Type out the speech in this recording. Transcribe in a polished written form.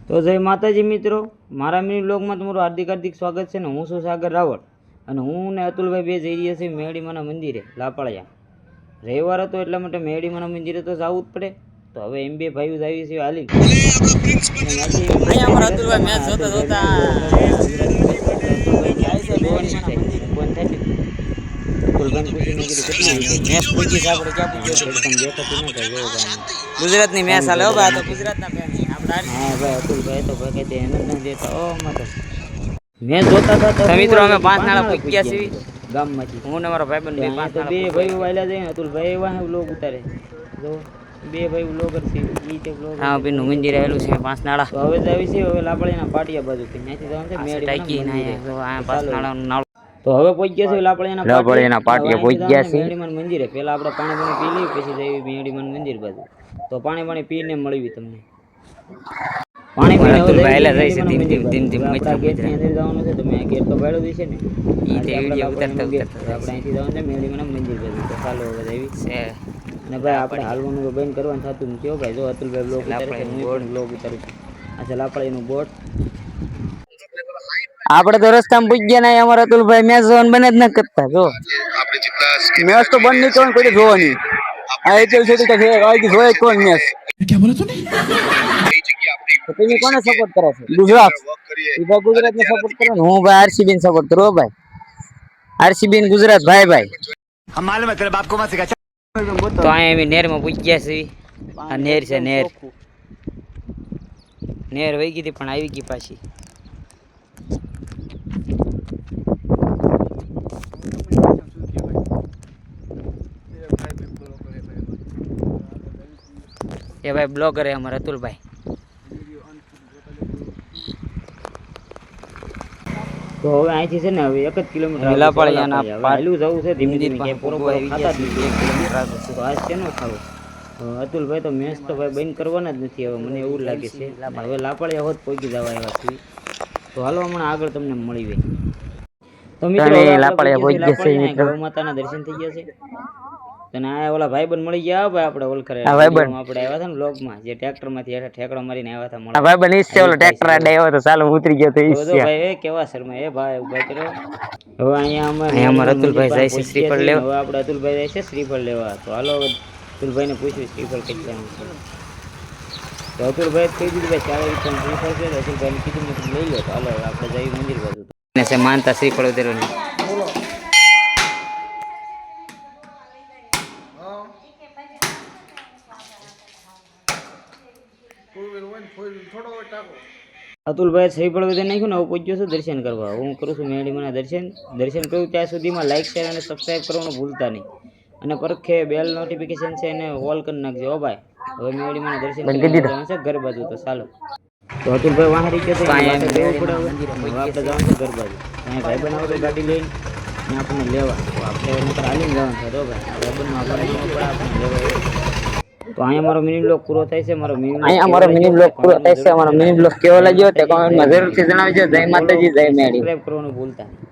તો જય માતાજી મિત્રો, મારા મિની બ્લોગમાં તમારું હાર્દિક સ્વાગત છે ને. હું છું સાગર રાવળ અને હું ને અતુલભાઈ બે જઈ રહ્યા છીએ મેડીમાના મંદિરે લાપાળિયા. રવિવાર હતો એટલા માટે મેડીમાના મંદિરે તો જવું જ પડે. તો હવે એમ બે ભાઈઓ આવી છે હાલી. ગુજરાતની મેચ હાલે હો ભાઈ, તો ગુજરાતના ફેન હા ભાઈ અતુલભાઈ તો ભાઈ કઈ એને જ નથી દેતા. ઓ માતા મેચ જોતા હતા મિત્રો. અમે 5 નાળા પૂગ્યા છીએ ગામમાંથી. હું ને મારો ભાઈબંધ બે 5 નાળા બે ભાઈઓ વાયલા જઈને અતુલભાઈ વાહ વ્લોગ ઉતારે. જો બે ભાઈ વ્લોગર છે નીચે વ્લોગ. હા બેનું મંદિર આવેલું છે 5 નાળા. તો હવે જ આવી છે હવે લાપડીના પાટિયા બાજુ કે ત્યાંથી જવાનું છે મેડી ટાઈકી ના જો આ 5 નાળાનું નાળું. તો હવે પહોંચી ગયા છે લાપડીના પાટિયા પહોંચી ગયા છે મેડીમાન મંદિરે. પહેલા આપણે પાણી પી લઈએ પછી જઈએ મેડીમાન મંદિર બાજુ. તો પાણી પીને મળવી તમને. પાણી પીને અતુલભાઈ જાય છે ધીમ ધીમ મચરા મચરા અંદર જવાનું છે. તો મેં ગેટ તો બાળો દી છે ને ઈ તે વિડિયો ઉતારતા આપણે અહીંથી જવાનું છે મેડીમાના મંદિર બાજુ. તો ચાલો હવે આવી છે અને ભાઈ આપણે હાલવાનું બંધ કરવાનું થતું નથી હો ભાઈ. જો અતુલભાઈ બ્લોગ ઉતારે છે, હું પણ બ્લોગ ઉતારું છું. આ છે લાપડીનું બોટ. આપણે તો રસ્તામાં પૂછ ગયા ને અમારા અતુલભાઈ મેચ જોવાનું બને જ ન કરતા. જો મેચ તો બંધ નહીં કરવાનું, કોઈ જોવાની આ આઈપીએલ છે તો આઈ જોય કોણ મેચ. क्या बोला तूने? તમે કોને સપોર્ટ કરો છો? ગુજરાત. ઈબા ગુજરાતને સપોર્ટ કરો ને. હું ભાઈ આરસીબી ને સપોર્ટ કરું ભાઈ. આરસીબી ને ગુજરાત ભાઈ ભાઈ. હમ માલુમ હે તેરે બાપ કો મત સિખા. તો આયા અમે નેરમાં પૂછ ગયા છે. આ નેર છે નેર. નેર વહી ગઈ પણ આવી ગઈ પાછી. ये भाई ब्लॉगर है हमारा अतुल भाई. તો હવે અહીંથી છે ને હવે 1 જ કિલોમીટર લાપાળિયાના પાલું જવું છે ધીમે ધીમે કે પૂરો ખાતા જ નથી 1 કિલોમીટર આગળ. તો આજ કેનો ખાવો અતુલભાઈ? તો મેચ તો ભાઈ બંધ કરવાના જ નથી હવે, મને એવું લાગે છે. હવે લાપાળિયા હોત પહોંચી જવા એવા છે. તો હાલો હમણાં આગળ તમને મળી વે. તો મિત્રો લાપાળિયા પહોંચી ગયા છે મિત્રો. ગૌ માતાના દર્શન થઈ ગયા છે. તને આ ઓલા ભાઈબંધ મળી ગયા ભાઈ. આપણે ઓળખરે આપણે આવ્યા હતા ને વ્લોગમાં જે ટ્રેક્ટર માંથી ઠેકડો મારીને આવ્યા હતા. મળવા ભાઈબંધ ઈ છે ઓલો ટ્રેક્ટર આડે તો ચાલો ઉતરી ગયો તો ઈ છે ભાઈ. એ કેવા શર્મા એ ભાઈ ઉભા કરો. હવે અહીંયા અમાર અતુલભાઈ જાય છે શ્રીફળ લેવા. હવે આપણે અતુલભાઈ જાય છે શ્રીફળ લેવા. તો હાલો અતુલભાઈને પૂછ્યું શ્રીફળ કેટલાનું છે. તો અતુલભાઈ કહી દીધું ભાઈ 4 રૂપિયાનું શ્રીફળ છે. અતુલભાઈને કીધું મેં લઈ લો. તો હાલો આપણે જઈએ મંદિર બાજુ. ને છે માનતા શ્રીફળ ઉતરવાની. અતુલભાઈ શ્રીફળ વધે નાખ્યું ને હવે પહોંચ્યો છું દર્શન કરવા. હું કરું છું મેડીમાના દર્શન કરું ત્યાં સુધીમાં લાઈક શેર અને સબસ્ક્રાઈબ કરવાનું ભૂલતા નહીં. અને પરખે બેલ નોટિફિકેશન છે એને ઓલ કરી નાખજો હો ભાઈ. હવે મેડીમાના દર્શન કરી જવાનું છે ઘર બાજુ. તો ચાલો. તો અતુલભાઈ વાહ રહી ગયો તો આપણે જવું પડે. આપણે જવાનું છે ઘર બાજુ. અહીંયા ભાઈ બનાવો તો ગાડી લઈને આપણને લેવા. તો આપણે હાલીને જવાનું છે તો ભાઈ ભાઈ આપણને લેવા. તો અહીંયા મારો મિની બ્લોગ પૂરો થાય છે. મારો મિની બ્લોગ કેવો લાગ્યો તે કોમેન્ટમાં જરૂરથી જણાવજો. જય માતાજી, જય મેડી. સબસ્ક્રાઇબ કરવાનું ભૂલતા નહીં.